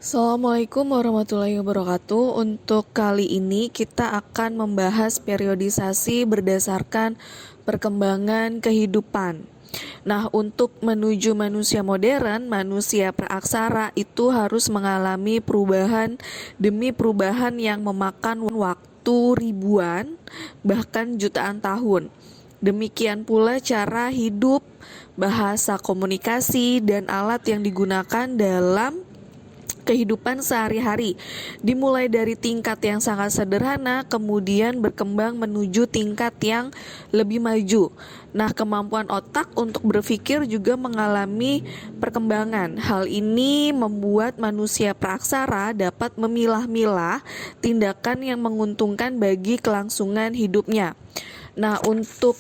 Assalamualaikum warahmatullahi wabarakatuh. Untuk kali ini kita akan membahas periodisasi berdasarkan perkembangan kehidupan. Nah, untuk menuju manusia modern, manusia praaksara itu harus mengalami perubahan demi perubahan yang memakan waktu ribuan, bahkan jutaan tahun. Demikian pula cara hidup, bahasa komunikasi, dan alat yang digunakan dalam kehidupan sehari-hari, dimulai dari tingkat yang sangat sederhana kemudian berkembang menuju tingkat yang lebih maju. Nah, kemampuan otak untuk berpikir juga mengalami perkembangan. Hal ini membuat manusia praaksara dapat memilah-milah tindakan yang menguntungkan bagi kelangsungan hidupnya. Nah, untuk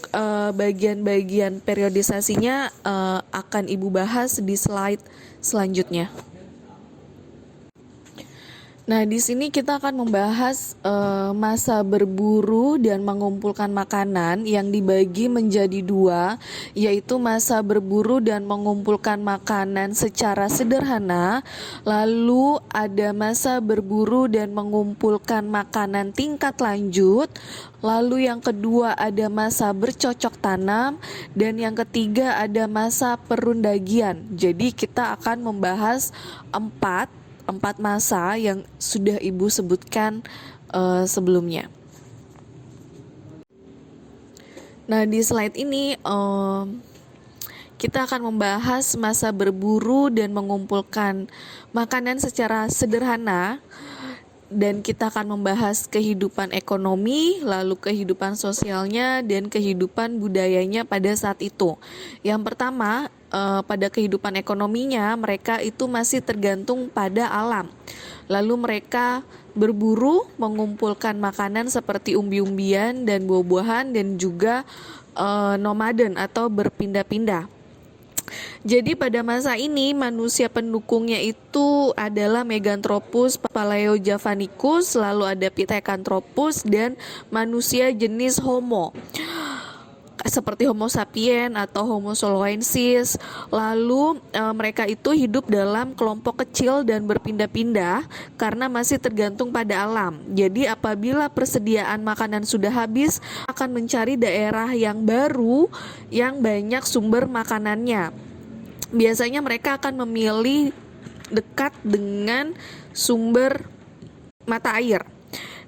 bagian-bagian periodisasinya akan Ibu bahas di slide selanjutnya. Nah, di sini kita akan membahas masa berburu dan mengumpulkan makanan yang dibagi menjadi dua, yaitu masa berburu dan mengumpulkan makanan secara sederhana, lalu ada masa berburu dan mengumpulkan makanan tingkat lanjut, lalu yang kedua ada masa bercocok tanam, dan yang ketiga ada masa perundagian. Jadi kita akan membahas empat masa yang sudah Ibu sebutkan sebelumnya. Nah, di slide ini kita akan membahas masa berburu dan mengumpulkan makanan secara sederhana, dan kita akan membahas kehidupan ekonomi, lalu kehidupan sosialnya, dan kehidupan budayanya pada saat itu. Yang pertama, pada kehidupan ekonominya, mereka itu masih tergantung pada alam. Lalu mereka berburu, mengumpulkan makanan seperti umbi-umbian dan buah-buahan, dan juga nomaden atau berpindah-pindah. Jadi pada masa ini manusia pendukungnya itu adalah Meganthropus paleojavanicus, lalu ada Pithecanthropus, dan manusia jenis Homo seperti Homo sapien atau Homo soloensis. Lalu mereka itu hidup dalam kelompok kecil dan berpindah-pindah karena masih tergantung pada alam. Jadi apabila persediaan makanan sudah habis, akan mencari daerah yang baru yang banyak sumber makanannya. Biasanya mereka akan memilih dekat dengan sumber mata air.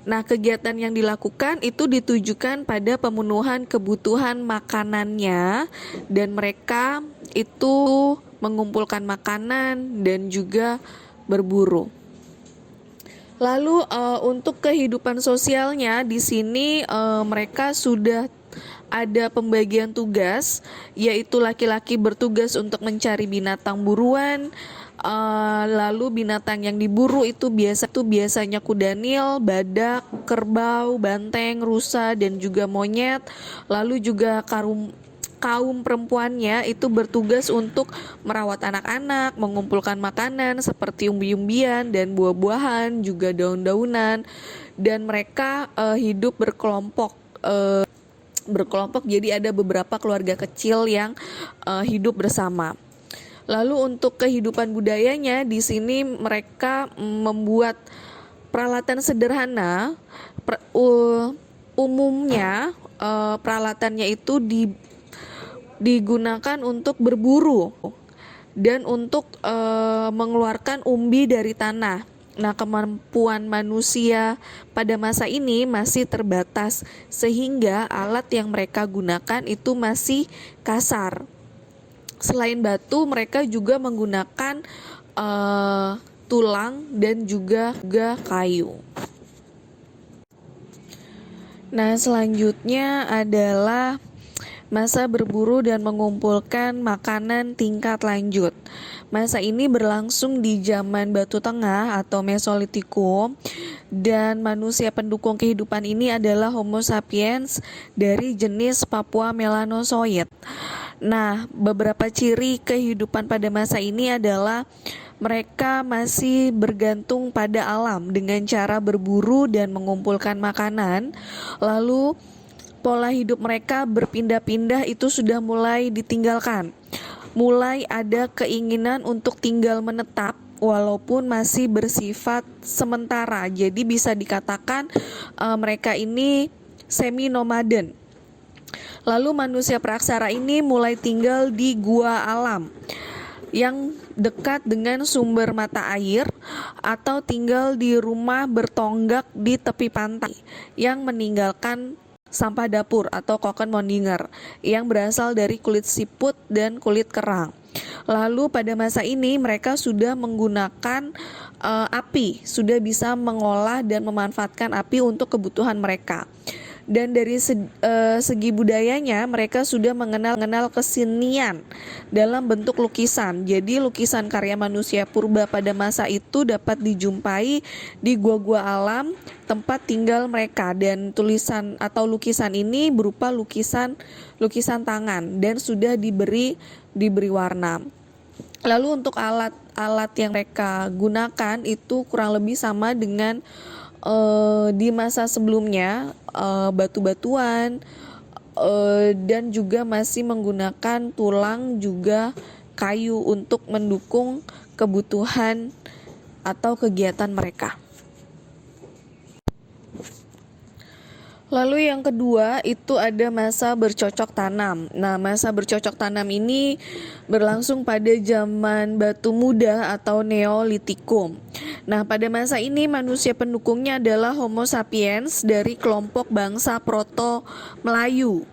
Nah, kegiatan yang dilakukan itu ditujukan pada pemenuhan kebutuhan makanannya, dan mereka itu mengumpulkan makanan dan juga berburu. Lalu untuk kehidupan sosialnya di sini mereka sudah ada pembagian tugas, yaitu laki-laki bertugas untuk mencari binatang buruan. Lalu binatang yang diburu itu biasanya kudanil, badak, kerbau, banteng, rusa, dan juga monyet. Lalu juga kaum perempuannya itu bertugas untuk merawat anak-anak, mengumpulkan makanan seperti umbi-umbian dan buah-buahan, juga daun-daunan, dan mereka hidup berkelompok. Jadi ada beberapa keluarga kecil yang hidup bersama. Lalu untuk kehidupan budayanya di sini mereka membuat peralatan sederhana. Umumnya peralatannya itu digunakan untuk berburu dan untuk mengeluarkan umbi dari tanah. Nah, kemampuan manusia pada masa ini masih terbatas sehingga alat yang mereka gunakan itu masih kasar. Selain batu, mereka juga menggunakan tulang dan juga kayu. Nah, selanjutnya adalah masa berburu dan mengumpulkan makanan tingkat lanjut. Masa ini berlangsung di zaman Batu Tengah atau Mesolitikum, dan manusia pendukung kehidupan ini adalah Homo sapiens dari jenis Papua melanozoid. Nah, beberapa ciri kehidupan pada masa ini adalah mereka masih bergantung pada alam dengan cara berburu dan mengumpulkan makanan. Lalu pola hidup mereka berpindah-pindah itu sudah mulai ditinggalkan. mulai ada keinginan untuk tinggal menetap walaupun masih bersifat sementara. Jadi bisa dikatakan mereka ini semi nomaden. Lalu manusia praksara ini mulai tinggal di gua alam yang dekat dengan sumber mata air atau tinggal di rumah bertonggak di tepi pantai yang meninggalkan sampah dapur atau kokenmondinger yang berasal dari kulit siput dan kulit kerang. Lalu pada masa ini mereka sudah menggunakan api, sudah bisa mengolah dan memanfaatkan api untuk kebutuhan mereka. Dan dari segi budayanya mereka sudah mengenal kesenian dalam bentuk lukisan. Jadi lukisan karya manusia purba pada masa itu dapat dijumpai di gua-gua alam tempat tinggal mereka, dan tulisan atau lukisan ini berupa lukisan tangan dan sudah diberi warna. Lalu untuk alat yang mereka gunakan itu kurang lebih sama dengan di masa sebelumnya, batu-batuan, dan juga masih menggunakan tulang juga kayu untuk mendukung kebutuhan atau kegiatan mereka. Lalu yang kedua itu ada masa bercocok tanam. Nah, masa bercocok tanam ini berlangsung pada zaman Batu Muda atau Neolitikum. Nah, pada masa ini manusia pendukungnya adalah Homo sapiens dari kelompok bangsa Proto Melayu.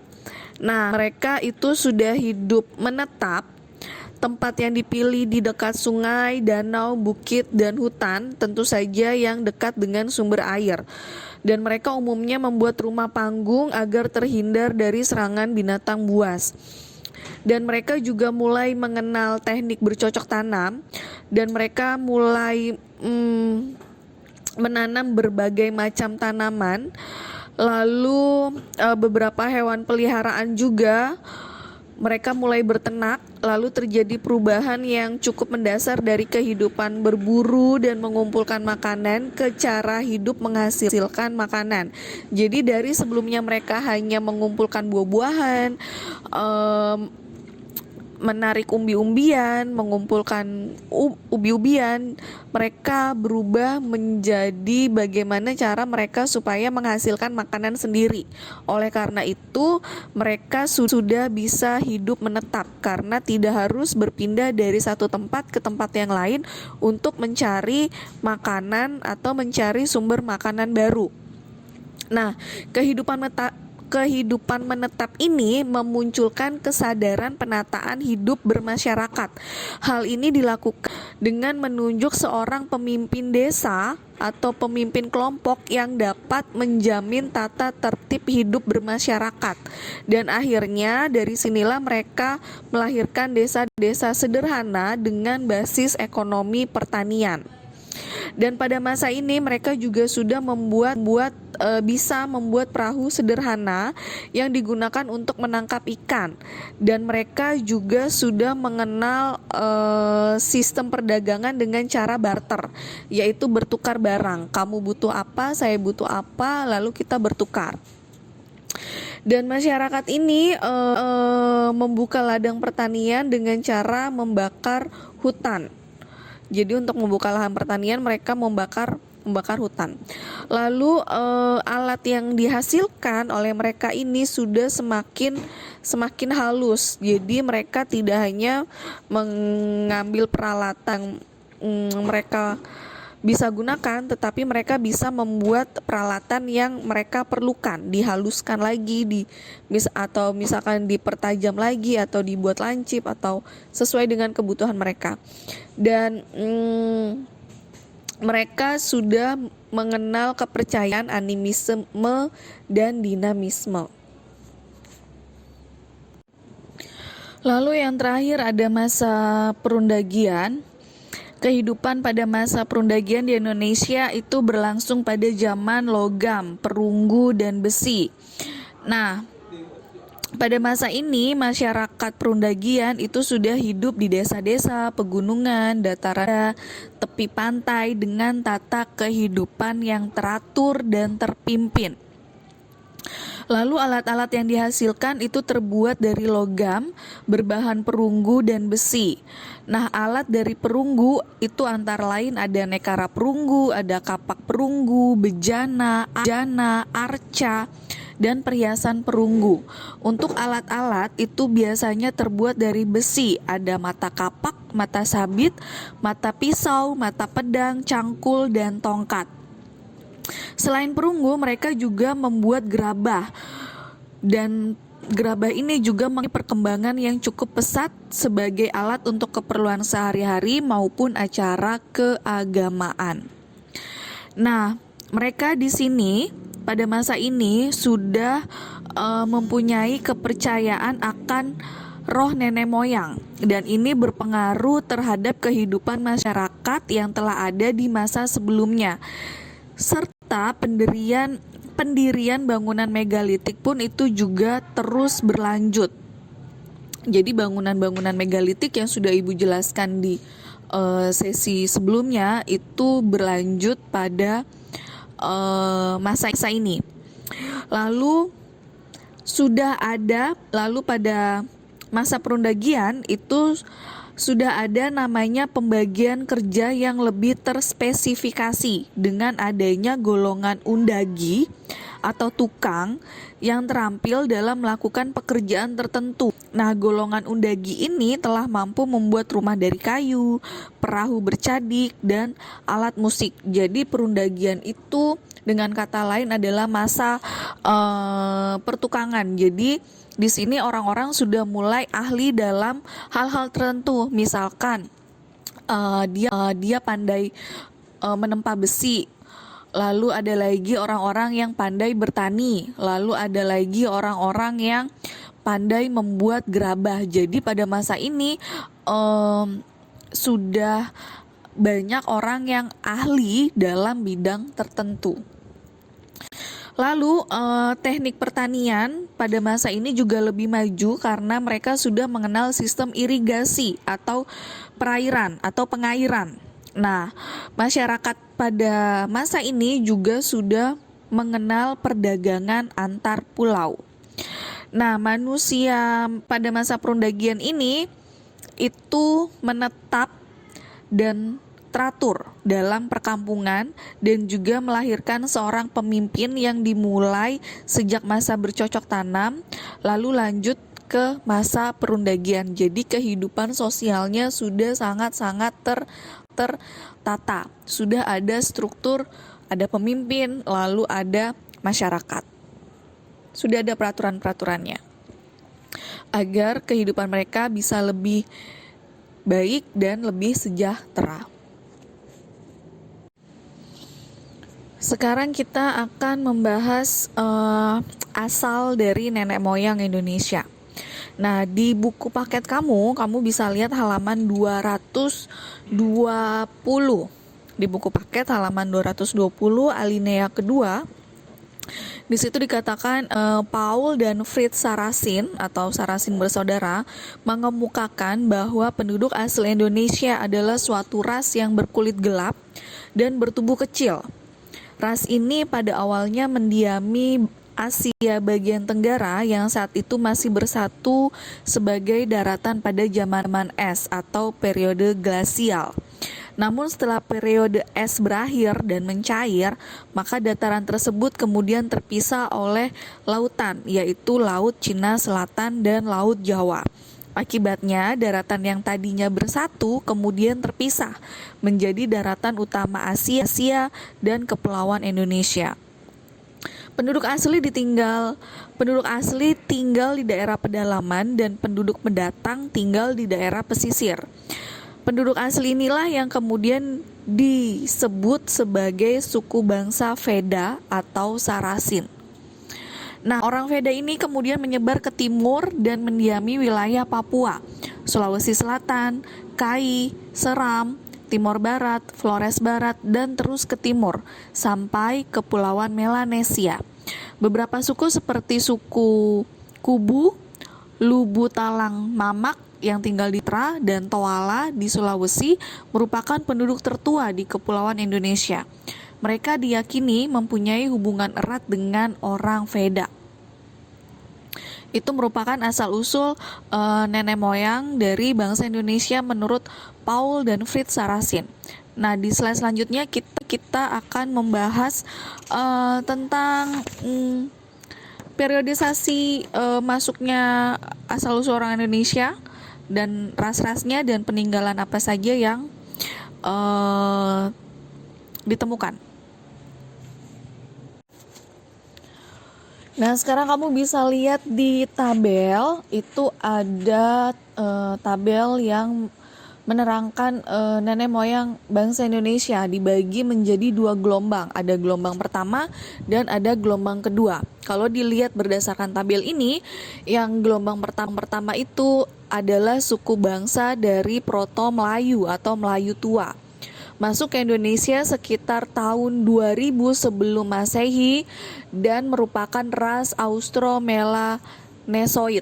Nah, mereka itu sudah hidup menetap. Tempat yang dipilih di dekat sungai, danau, bukit, dan hutan, tentu saja yang dekat dengan sumber air. Dan mereka umumnya membuat rumah panggung agar terhindar dari serangan binatang buas. Dan mereka juga mulai mengenal teknik bercocok tanam, dan mereka mulai menanam berbagai macam tanaman. Lalu beberapa hewan peliharaan juga mereka mulai berternak. Lalu terjadi perubahan yang cukup mendasar dari kehidupan berburu dan mengumpulkan makanan ke cara hidup menghasilkan makanan. Jadi dari sebelumnya mereka hanya mengumpulkan buah-buahan, menarik umbi-umbian, mengumpulkan ubi-ubian, mereka berubah menjadi bagaimana cara mereka supaya menghasilkan makanan sendiri. Oleh karena itu, mereka sudah bisa hidup menetap karena tidak harus berpindah dari satu tempat ke tempat yang lain untuk mencari makanan atau mencari sumber makanan baru. Nah, kehidupan menetap ini memunculkan kesadaran penataan hidup bermasyarakat. Hal ini dilakukan dengan menunjuk seorang pemimpin desa atau pemimpin kelompok yang dapat menjamin tata tertib hidup bermasyarakat. Dan akhirnya dari sinilah mereka melahirkan desa-desa sederhana dengan basis ekonomi pertanian. Dan pada masa ini mereka juga sudah bisa membuat perahu sederhana yang digunakan untuk menangkap ikan. Dan mereka juga sudah mengenal sistem perdagangan dengan cara barter, yaitu bertukar barang. Kamu butuh apa, saya butuh apa, lalu kita bertukar. Dan masyarakat ini membuka ladang pertanian dengan cara membakar hutan. Jadi untuk membuka lahan pertanian mereka membakar hutan. Lalu alat yang dihasilkan oleh mereka ini sudah semakin halus. Jadi mereka tidak hanya mengambil peralatan mereka bisa gunakan, tetapi mereka bisa membuat peralatan yang mereka perlukan, dihaluskan lagi, atau misalkan dipertajam lagi, atau dibuat lancip, atau sesuai dengan kebutuhan mereka. Dan mereka sudah mengenal kepercayaan animisme dan dinamisme. Lalu yang terakhir ada masa perundagian. Kehidupan pada masa perundagian di Indonesia itu berlangsung pada zaman logam, perunggu, dan besi. Nah, pada masa ini masyarakat perundagian itu sudah hidup di desa-desa, pegunungan, dataran, tepi pantai dengan tata kehidupan yang teratur dan terpimpin. Lalu alat-alat yang dihasilkan itu terbuat dari logam, berbahan perunggu dan besi. Nah, alat dari perunggu itu antara lain ada nekara perunggu, ada kapak perunggu, bejana, arca, dan perhiasan perunggu. Untuk alat-alat itu biasanya terbuat dari besi, ada mata kapak, mata sabit, mata pisau, mata pedang, cangkul, dan tongkat. Selain perunggu, mereka juga membuat gerabah, dan gerabah ini juga memiliki perkembangan yang cukup pesat sebagai alat untuk keperluan sehari-hari maupun acara keagamaan. Nah, mereka di sini pada masa ini sudah mempunyai kepercayaan akan roh nenek moyang, dan ini berpengaruh terhadap kehidupan masyarakat yang telah ada di masa sebelumnya, serta pendirian bangunan megalitik pun itu juga terus berlanjut. Jadi bangunan-bangunan megalitik yang sudah Ibu jelaskan di sesi sebelumnya itu berlanjut pada masa ini. Lalu pada masa perundagian itu sudah ada namanya pembagian kerja yang lebih terspesifikasi dengan adanya golongan undagi atau tukang yang terampil dalam melakukan pekerjaan tertentu. Nah, golongan undagi ini telah mampu membuat rumah dari kayu, perahu bercadik, dan alat musik. Jadi perundagian itu dengan kata lain adalah masa pertukangan. Jadi di sini orang-orang sudah mulai ahli dalam hal-hal tertentu. Misalkan dia pandai menempa besi. Lalu ada lagi orang-orang yang pandai bertani. Lalu ada lagi orang-orang yang pandai membuat gerabah. Jadi pada masa ini sudah banyak orang yang ahli dalam bidang tertentu. Lalu teknik pertanian pada masa ini juga lebih maju karena mereka sudah mengenal sistem irigasi atau perairan atau pengairan. Nah, masyarakat pada masa ini juga sudah mengenal perdagangan antar pulau. Nah, manusia pada masa perundagian ini itu menetap dan teratur dalam perkampungan dan juga melahirkan seorang pemimpin yang dimulai sejak masa bercocok tanam lalu lanjut ke masa perundagian. Jadi kehidupan sosialnya sudah sangat-sangat tertata. Sudah ada struktur, ada pemimpin, lalu ada masyarakat. Sudah ada peraturan-peraturannya agar kehidupan mereka bisa lebih baik dan lebih sejahtera. Sekarang kita akan membahas asal dari nenek moyang Indonesia. Nah, di buku paket kamu bisa lihat halaman 220. Di buku paket halaman 220 alinea kedua, di situ dikatakan Paul dan Fritz Sarasin atau Sarasin bersaudara mengemukakan bahwa penduduk asli Indonesia adalah suatu ras yang berkulit gelap dan bertubuh kecil. Ras ini pada awalnya mendiami Asia bagian Tenggara yang saat itu masih bersatu sebagai daratan pada zaman es atau periode glasial. Namun setelah periode es berakhir dan mencair, maka dataran tersebut kemudian terpisah oleh lautan, yaitu Laut Cina Selatan dan Laut Jawa. Akibatnya, daratan yang tadinya bersatu kemudian terpisah menjadi daratan utama Asia dan Kepulauan Indonesia. Penduduk asli tinggal di daerah pedalaman dan penduduk pendatang tinggal di daerah pesisir. Penduduk asli inilah yang kemudian disebut sebagai suku bangsa Veda atau Sarasin. Nah, orang Veda ini kemudian menyebar ke timur dan mendiami wilayah Papua, Sulawesi Selatan, Kai, Seram, Timor Barat, Flores Barat, dan terus ke timur sampai Kepulauan Melanesia. Beberapa suku seperti suku Kubu, Lubu Talang Mamak yang tinggal di Tra dan Toala di Sulawesi merupakan penduduk tertua di Kepulauan Indonesia. Mereka diyakini mempunyai hubungan erat dengan orang Veda. Itu merupakan asal-usul nenek moyang dari bangsa Indonesia menurut Paul dan Fritz Saracen. Nah, di slide selanjutnya kita akan membahas tentang periodisasi masuknya asal-usul orang Indonesia dan ras-rasnya dan peninggalan apa saja yang ditemukan. Nah, sekarang kamu bisa lihat di tabel, itu ada tabel yang menerangkan nenek moyang bangsa Indonesia dibagi menjadi 2 gelombang. Ada gelombang pertama dan ada gelombang kedua. Kalau dilihat berdasarkan tabel ini, yang gelombang pertama itu adalah suku bangsa dari Proto Melayu atau Melayu tua. Masuk ke Indonesia sekitar tahun 2000 sebelum Masehi dan merupakan ras Austromelanesoid.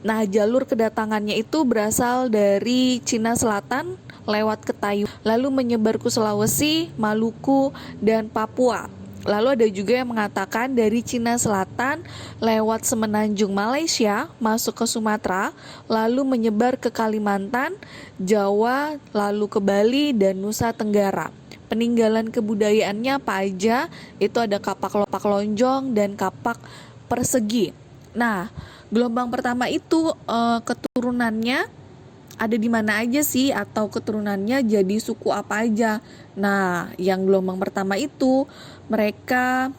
Nah, jalur kedatangannya itu berasal dari Cina Selatan lewat ke Taiwan, lalu menyebar ke Sulawesi, Maluku, dan Papua. Lalu ada juga yang mengatakan dari Cina Selatan lewat semenanjung Malaysia masuk ke Sumatera, lalu menyebar ke Kalimantan, Jawa, lalu ke Bali dan Nusa Tenggara. Peninggalan kebudayaannya apa aja? Itu ada kapak lonjong dan kapak persegi. Nah, gelombang pertama itu keturunannya ada di mana aja sih, atau keturunannya jadi suku apa aja. Nah, yang gelombang pertama itu mereka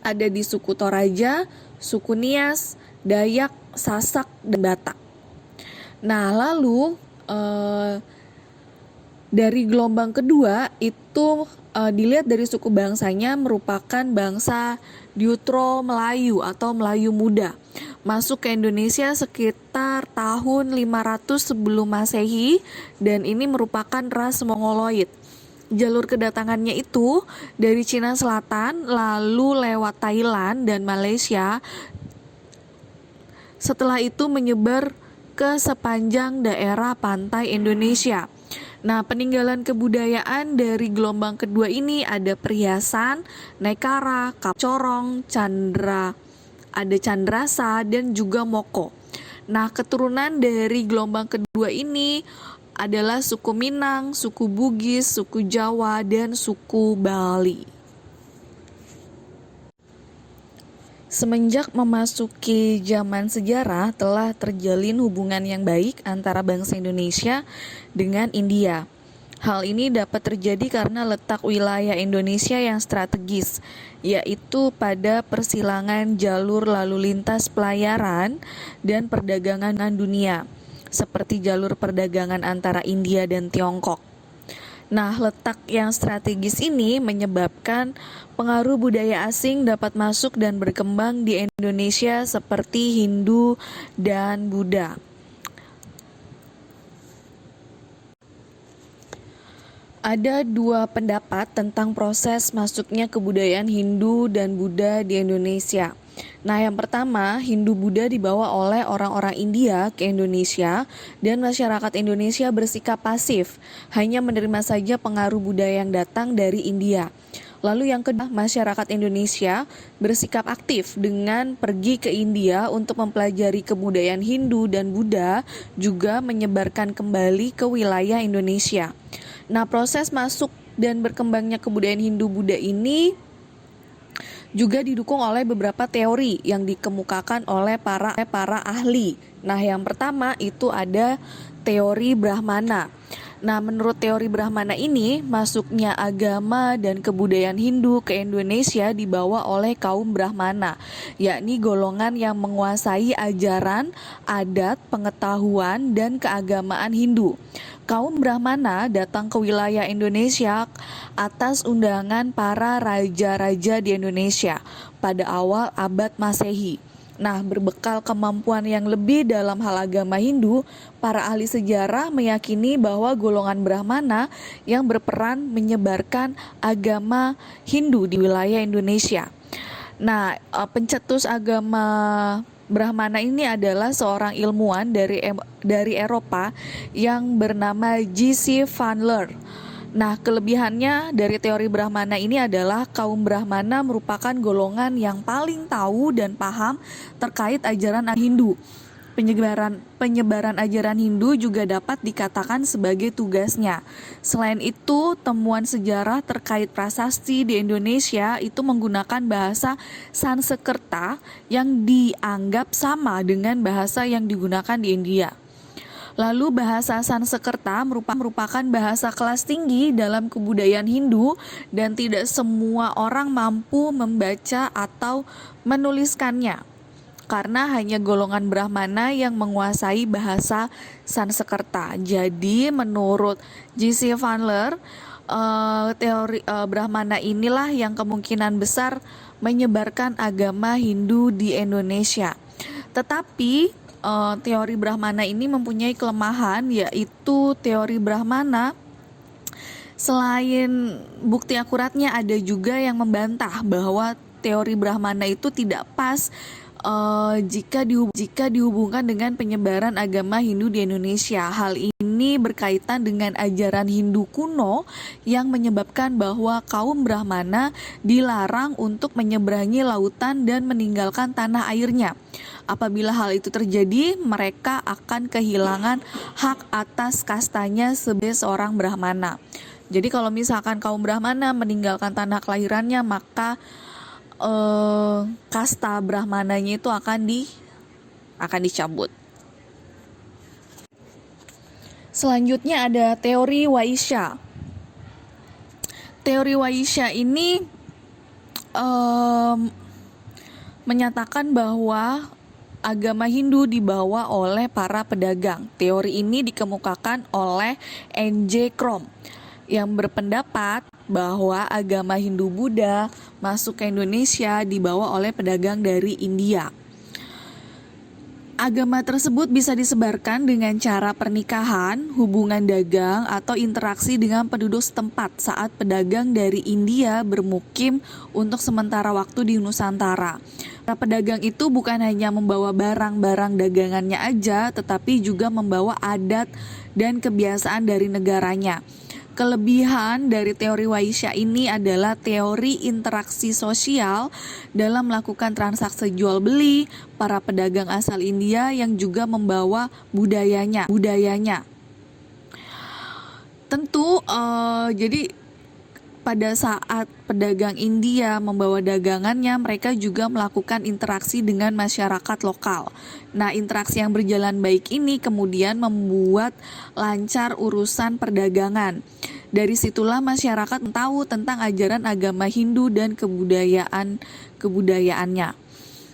ada di suku Toraja, suku Nias, Dayak, Sasak, dan Batak. Nah, lalu dari gelombang kedua itu dilihat dari suku bangsanya merupakan bangsa Deutero Melayu atau Melayu Muda. Masuk ke Indonesia sekitar tahun 500 sebelum Masehi dan ini merupakan ras Mongoloid. Jalur kedatangannya itu dari Cina Selatan lalu lewat Thailand dan Malaysia. Setelah itu menyebar ke sepanjang daerah pantai Indonesia. Nah, peninggalan kebudayaan dari gelombang kedua ini ada perhiasan, nekara, corong, ada candrasa dan juga moko. Nah, keturunan dari gelombang kedua ini adalah suku Minang, suku Bugis, suku Jawa, dan suku Bali. Semenjak memasuki zaman sejarah, telah terjalin hubungan yang baik antara bangsa Indonesia dengan India. Hal ini dapat terjadi karena letak wilayah Indonesia yang strategis, yaitu pada persilangan jalur lalu lintas pelayaran dan perdagangan dunia, seperti jalur perdagangan antara India dan Tiongkok. Nah, letak yang strategis ini menyebabkan pengaruh budaya asing dapat masuk dan berkembang di Indonesia seperti Hindu dan Buddha. Ada 2 pendapat tentang proses masuknya kebudayaan Hindu dan Buddha di Indonesia. Nah, yang pertama, Hindu-Buddha dibawa oleh orang-orang India ke Indonesia dan masyarakat Indonesia bersikap pasif, hanya menerima saja pengaruh budaya yang datang dari India. Lalu yang kedua, masyarakat Indonesia bersikap aktif dengan pergi ke India untuk mempelajari kebudayaan Hindu dan Buddha, juga menyebarkan kembali ke wilayah Indonesia. Nah, proses masuk dan berkembangnya kebudayaan Hindu-Buddha ini juga didukung oleh beberapa teori yang dikemukakan oleh para ahli. Nah, yang pertama itu ada teori Brahmana. Nah, menurut teori Brahmana ini, masuknya agama dan kebudayaan Hindu ke Indonesia dibawa oleh kaum Brahmana, yakni golongan yang menguasai ajaran, adat, pengetahuan, dan keagamaan Hindu. Kaum Brahmana datang ke wilayah Indonesia atas undangan para raja-raja di Indonesia pada awal abad Masehi. Nah, berbekal kemampuan yang lebih dalam hal agama Hindu, para ahli sejarah meyakini bahwa golongan Brahmana yang berperan menyebarkan agama Hindu di wilayah Indonesia. Nah, pencetus agama Brahmana ini adalah seorang ilmuwan dari Eropa yang bernama J.C. Van Leer. Nah, kelebihannya dari teori Brahmana ini adalah kaum Brahmana merupakan golongan yang paling tahu dan paham terkait ajaran Hindu. Penyebaran ajaran Hindu juga dapat dikatakan sebagai tugasnya. Selain itu, temuan sejarah terkait prasasti di Indonesia itu menggunakan bahasa Sanskerta yang dianggap sama dengan bahasa yang digunakan di India. Lalu bahasa Sanskerta merupakan bahasa kelas tinggi dalam kebudayaan Hindu dan tidak semua orang mampu membaca atau menuliskannya karena hanya golongan Brahmana yang menguasai bahasa Sanskerta. Jadi menurut J.C. Vanler, teori Brahmana inilah yang kemungkinan besar menyebarkan agama Hindu di Indonesia. Tetapi teori Brahmana ini mempunyai kelemahan, yaitu teori Brahmana selain bukti akuratnya ada juga yang membantah bahwa teori Brahmana itu tidak pas jika dihubungkan dengan penyebaran agama Hindu di Indonesia. Hal ini berkaitan dengan ajaran Hindu kuno yang menyebabkan bahwa kaum Brahmana dilarang untuk menyeberangi lautan dan meninggalkan tanah airnya. Apabila hal itu terjadi, mereka akan kehilangan hak atas kastanya sebagai seorang Brahmana. Jadi kalau misalkan kaum Brahmana meninggalkan tanah kelahirannya, maka kasta Brahmananya itu akan dicabut. Selanjutnya ada teori Vaishya. Teori Vaishya ini menyatakan bahwa agama Hindu dibawa oleh para pedagang. Teori ini dikemukakan oleh N.J. Krom yang berpendapat bahwa agama Hindu-Buddha masuk ke Indonesia dibawa oleh pedagang dari India. Agama tersebut bisa disebarkan dengan cara pernikahan, hubungan dagang, atau interaksi dengan penduduk setempat saat pedagang dari India bermukim untuk sementara waktu di Nusantara. Para pedagang itu bukan hanya membawa barang-barang dagangannya aja, tetapi juga membawa adat dan kebiasaan dari negaranya. Kelebihan dari teori Vaishya ini adalah teori interaksi sosial dalam melakukan transaksi jual beli para pedagang asal India yang juga membawa budayanya. Tentu jadi pada saat pedagang India membawa dagangannya, mereka juga melakukan interaksi dengan masyarakat lokal. Nah, interaksi yang berjalan baik ini kemudian membuat lancar urusan perdagangan. Dari situlah masyarakat tahu tentang ajaran agama Hindu dan kebudayaannya.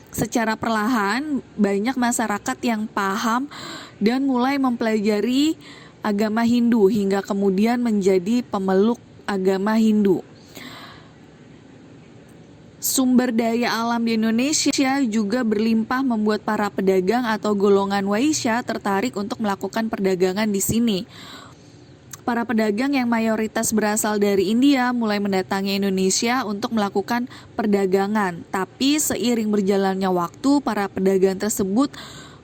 Secara perlahan, banyak masyarakat yang paham dan mulai mempelajari agama Hindu hingga kemudian menjadi pemeluk agama Hindu. Sumber daya alam di Indonesia juga berlimpah membuat para pedagang atau golongan Vaishya tertarik untuk melakukan perdagangan di sini. Para pedagang yang mayoritas berasal dari India mulai mendatangi Indonesia untuk melakukan perdagangan. Tapi seiring berjalannya waktu, para pedagang tersebut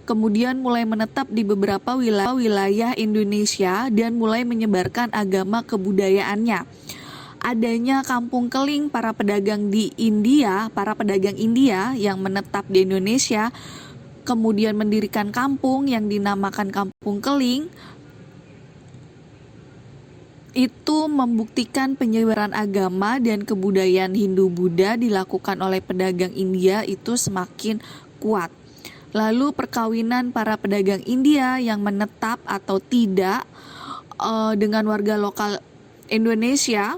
kemudian mulai menetap di beberapa wilayah Indonesia dan mulai menyebarkan agama kebudayaannya. Adanya kampung keling para pedagang India yang menetap di Indonesia, kemudian mendirikan kampung yang dinamakan Kampung Keling, itu membuktikan penyebaran agama dan kebudayaan Hindu-Buddha dilakukan oleh pedagang India itu semakin kuat. Lalu perkawinan para pedagang India yang menetap atau tidak dengan warga lokal Indonesia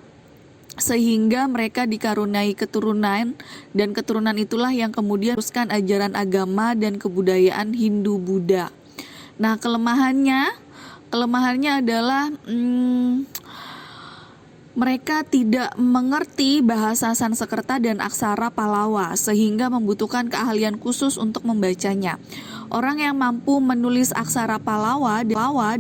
sehingga mereka dikaruniai keturunan, dan keturunan itulah yang kemudian meneruskan ajaran agama dan kebudayaan Hindu-Buddha. Nah, kelemahannya adalah mereka tidak mengerti bahasa Sanskerta dan aksara Pallawa sehingga membutuhkan keahlian khusus untuk membacanya. Orang yang mampu menulis aksara Pallawa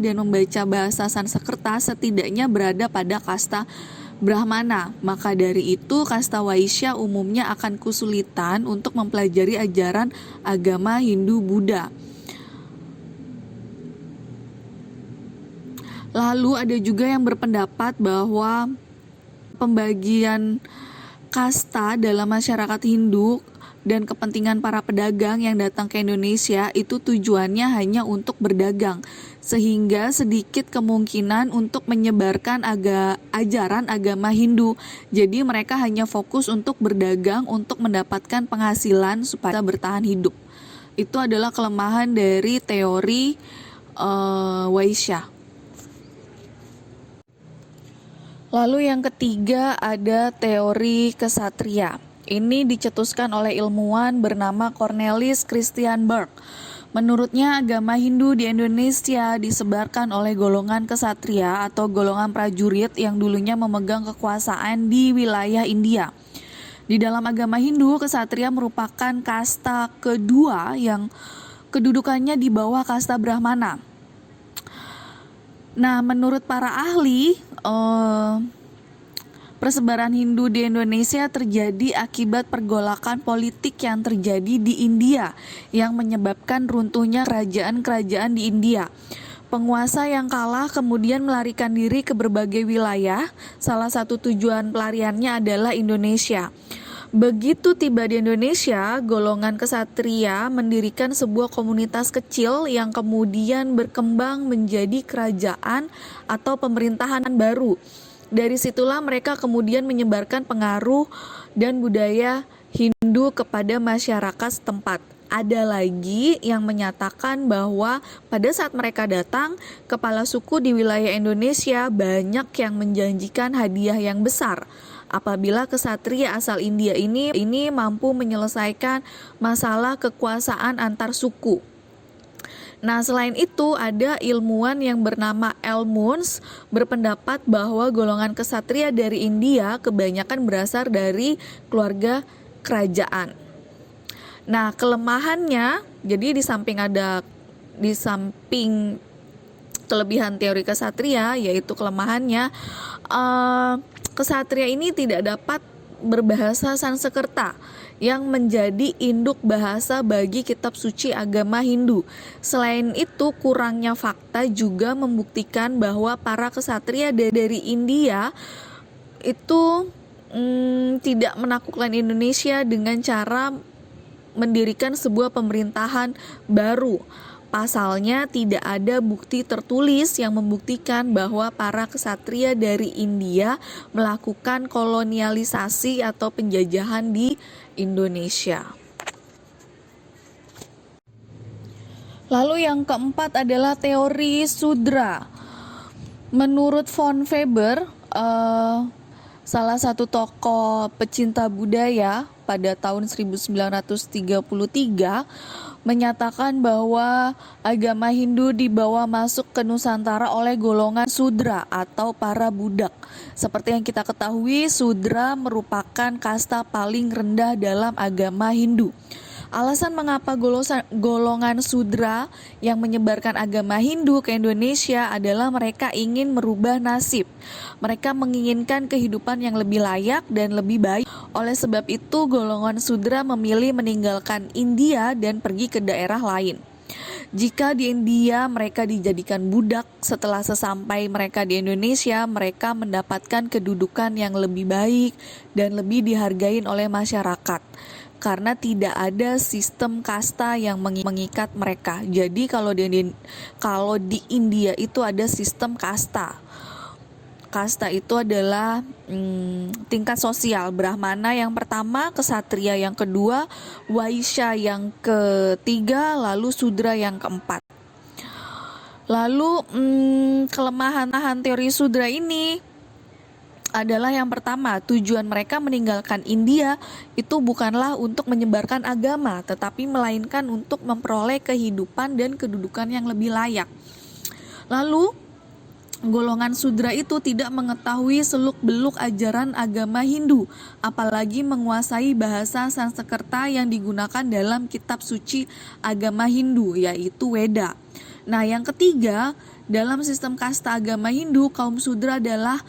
dan membaca bahasa Sanskerta setidaknya berada pada kasta Brahmana. Maka dari itu kasta Vaishya umumnya akan kesulitan untuk mempelajari ajaran agama Hindu-Buddha. Lalu ada juga yang berpendapat bahwa pembagian kasta dalam masyarakat Hindu dan kepentingan para pedagang yang datang ke Indonesia itu tujuannya hanya untuk berdagang, sehingga sedikit kemungkinan untuk menyebarkan ajaran agama Hindu. Jadi mereka hanya fokus untuk berdagang untuk mendapatkan penghasilan supaya bertahan hidup. Itu adalah kelemahan dari teori Waisya. Lalu yang ketiga ada teori kesatria. Ini dicetuskan oleh ilmuwan bernama Cornelis Christian Berg. Menurutnya agama Hindu di Indonesia disebarkan oleh golongan kesatria atau golongan prajurit yang dulunya memegang kekuasaan di wilayah India. Di dalam agama Hindu, kesatria merupakan kasta kedua yang kedudukannya di bawah kasta Brahmana. Nah, menurut para ahli, persebaran Hindu di Indonesia terjadi akibat pergolakan politik yang terjadi di India yang menyebabkan runtuhnya kerajaan-kerajaan di India. Penguasa yang kalah kemudian melarikan diri ke berbagai wilayah. Salah satu tujuan pelariannya adalah Indonesia. Begitu tiba di Indonesia, golongan kesatria mendirikan sebuah komunitas kecil yang kemudian berkembang menjadi kerajaan atau pemerintahan baru. Dari situlah mereka kemudian menyebarkan pengaruh dan budaya Hindu kepada masyarakat setempat. Ada lagi yang menyatakan bahwa pada saat mereka datang, kepala suku di wilayah Indonesia banyak yang menjanjikan hadiah yang besar apabila kesatria asal India ini mampu menyelesaikan masalah kekuasaan antar suku. Nah, selain itu ada ilmuwan yang bernama Elmuns berpendapat bahwa golongan kesatria dari India kebanyakan berasal dari keluarga kerajaan. Nah, kelemahannya, jadi di samping kelebihan teori kesatria, yaitu kelemahannya, kesatria ini tidak dapat berbahasa Sanskerta yang menjadi induk bahasa bagi kitab suci agama Hindu. Selain itu, kurangnya fakta juga membuktikan bahwa para kesatria dari India itu tidak menaklukkan Indonesia dengan cara mendirikan sebuah pemerintahan baru. Pasalnya tidak ada bukti tertulis yang membuktikan bahwa para kesatria dari India melakukan kolonialisasi atau penjajahan di Indonesia. Lalu yang keempat adalah teori Sudra. Menurut von Weber, salah satu tokoh pecinta budaya pada tahun 1933 menyatakan bahwa agama Hindu dibawa masuk ke Nusantara oleh golongan Sudra atau para budak. Seperti yang kita ketahui, Sudra merupakan kasta paling rendah dalam agama Hindu. Alasan mengapa golongan Sudra yang menyebarkan agama Hindu ke Indonesia adalah mereka ingin merubah nasib. Mereka menginginkan kehidupan yang lebih layak dan lebih baik. Oleh sebab itu, golongan Sudra memilih meninggalkan India dan pergi ke daerah lain. Jika di India mereka dijadikan budak, setelah sesampai mereka di Indonesia, mereka mendapatkan kedudukan yang lebih baik dan lebih dihargain oleh masyarakat. Karena tidak ada sistem kasta yang mengikat mereka. Jadi kalau di India itu ada sistem kasta. Kasta itu adalah tingkat sosial. Brahmana yang pertama, kesatria yang kedua, Waisya yang ketiga, lalu Sudra yang keempat. Lalu kelemahan teori Sudra ini adalah yang pertama, tujuan mereka meninggalkan India itu bukanlah untuk menyebarkan agama, tetapi melainkan untuk memperoleh kehidupan dan kedudukan yang lebih layak. Lalu, golongan Sudra itu tidak mengetahui seluk-beluk ajaran agama Hindu, apalagi menguasai bahasa Sanskerta yang digunakan dalam kitab suci agama Hindu, yaitu Weda. Nah, yang ketiga, dalam sistem kasta agama Hindu, kaum Sudra adalah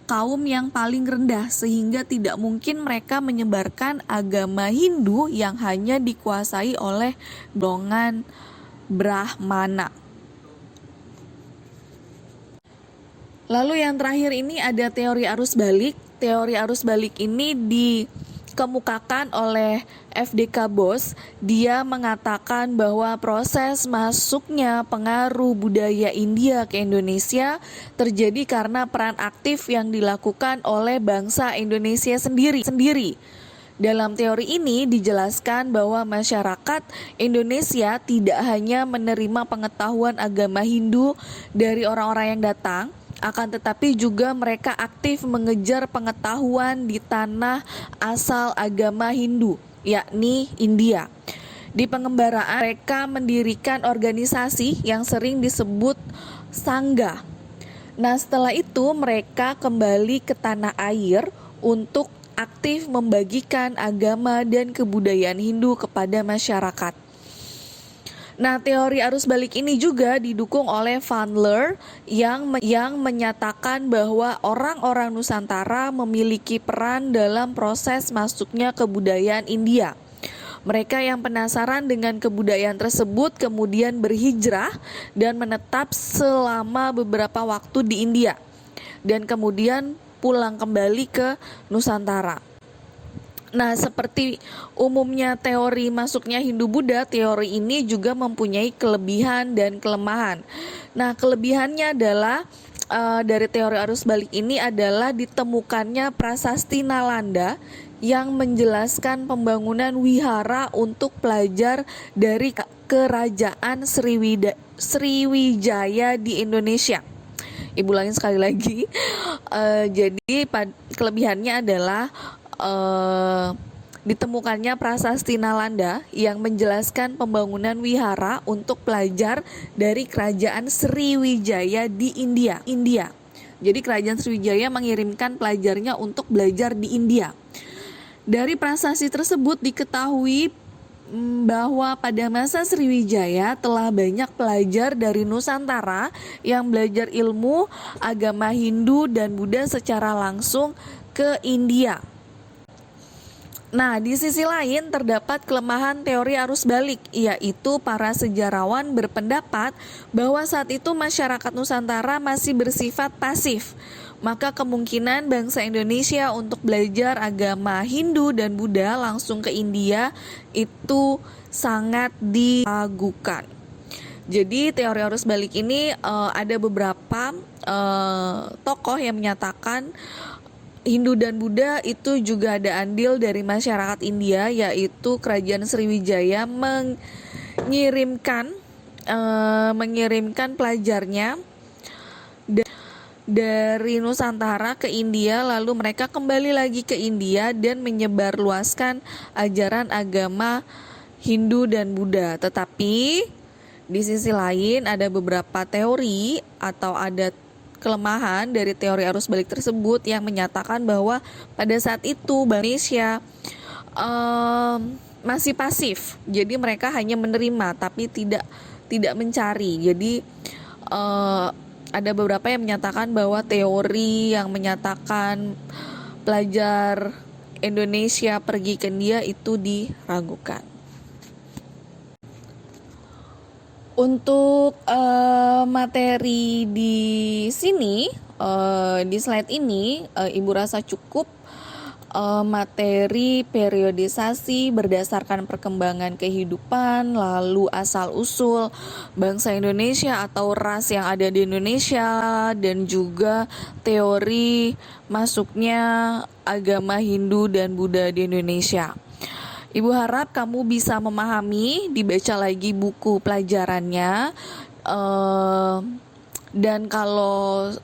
kaum yang paling rendah, sehingga tidak mungkin mereka menyebarkan agama Hindu yang hanya dikuasai oleh golongan Brahmana. Lalu yang terakhir ini ada teori arus balik. Teori arus balik ini dikemukakan oleh FDK Bos. Dia mengatakan bahwa proses masuknya pengaruh budaya India ke Indonesia terjadi karena peran aktif yang dilakukan oleh bangsa Indonesia sendiri. Dalam teori ini dijelaskan bahwa masyarakat Indonesia tidak hanya menerima pengetahuan agama Hindu dari orang-orang yang datang, akan tetapi juga mereka aktif mengejar pengetahuan di tanah asal agama Hindu, yakni India. Di pengembaraan, mereka mendirikan organisasi yang sering disebut Sangga. Nah, setelah itu mereka kembali ke tanah air untuk aktif membagikan agama dan kebudayaan Hindu kepada masyarakat. Nah, teori arus balik ini juga didukung oleh Van Leer yang menyatakan bahwa orang-orang Nusantara memiliki peran dalam proses masuknya kebudayaan India. Mereka yang penasaran dengan kebudayaan tersebut kemudian berhijrah dan menetap selama beberapa waktu di India dan kemudian pulang kembali ke Nusantara. Nah, seperti umumnya teori masuknya Hindu-Buddha, teori ini juga mempunyai kelebihan dan kelemahan. Nah, kelebihannya adalah dari teori arus balik ini adalah ditemukannya prasasti Nalanda yang menjelaskan pembangunan wihara untuk pelajar dari kerajaan Sriwijaya di Indonesia. Ibu ulangin sekali lagi. Jadi kelebihannya adalah ditemukannya prasasti Nalanda yang menjelaskan pembangunan wihara untuk pelajar dari kerajaan Sriwijaya di India. Jadi kerajaan Sriwijaya mengirimkan pelajarnya untuk belajar di India. Dari prasasti tersebut diketahui bahwa pada masa Sriwijaya telah banyak pelajar dari Nusantara yang belajar ilmu agama Hindu dan Buddha secara langsung ke India. Nah, di sisi lain terdapat kelemahan teori arus balik, yaitu para sejarawan berpendapat bahwa saat itu masyarakat Nusantara masih bersifat pasif. Maka kemungkinan bangsa Indonesia untuk belajar agama Hindu dan Buddha langsung ke India itu sangat diragukan. Jadi teori arus balik ini ada beberapa tokoh yang menyatakan Hindu dan Buddha itu juga ada andil dari masyarakat India, yaitu kerajaan Sriwijaya mengirimkan pelajarnya dari Nusantara ke India, lalu mereka kembali lagi ke India dan menyebarluaskan ajaran agama Hindu dan Buddha. Tetapi di sisi lain ada beberapa teori atau ada kelemahan dari teori arus balik tersebut yang menyatakan bahwa pada saat itu Indonesia masih pasif. Jadi mereka hanya menerima tapi tidak mencari. Jadi ada beberapa yang menyatakan bahwa teori yang menyatakan pelajar Indonesia pergi ke India itu diragukan. Untuk materi di sini, di slide ini, Ibu rasa cukup. Materi periodisasi berdasarkan perkembangan kehidupan, lalu asal-usul bangsa Indonesia atau ras yang ada di Indonesia, dan juga teori masuknya agama Hindu dan Buddha di Indonesia. Ibu harap kamu bisa memahami, dibaca lagi buku pelajarannya, dan kalau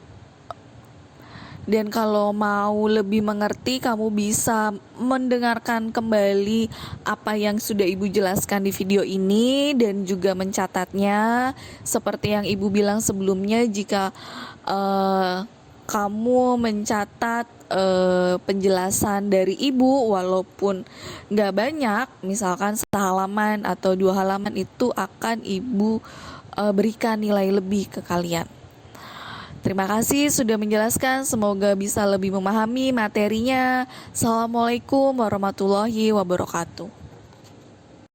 mau lebih mengerti, kamu bisa mendengarkan kembali apa yang sudah Ibu jelaskan di video ini dan juga mencatatnya. Seperti yang Ibu bilang sebelumnya, jika kamu mencatat penjelasan dari Ibu walaupun nggak banyak, misalkan sehalaman atau 2 halaman, itu akan Ibu berikan nilai lebih ke kalian. Terima kasih sudah menjelaskan, semoga bisa lebih memahami materinya. Assalamualaikum warahmatullahi wabarakatuh.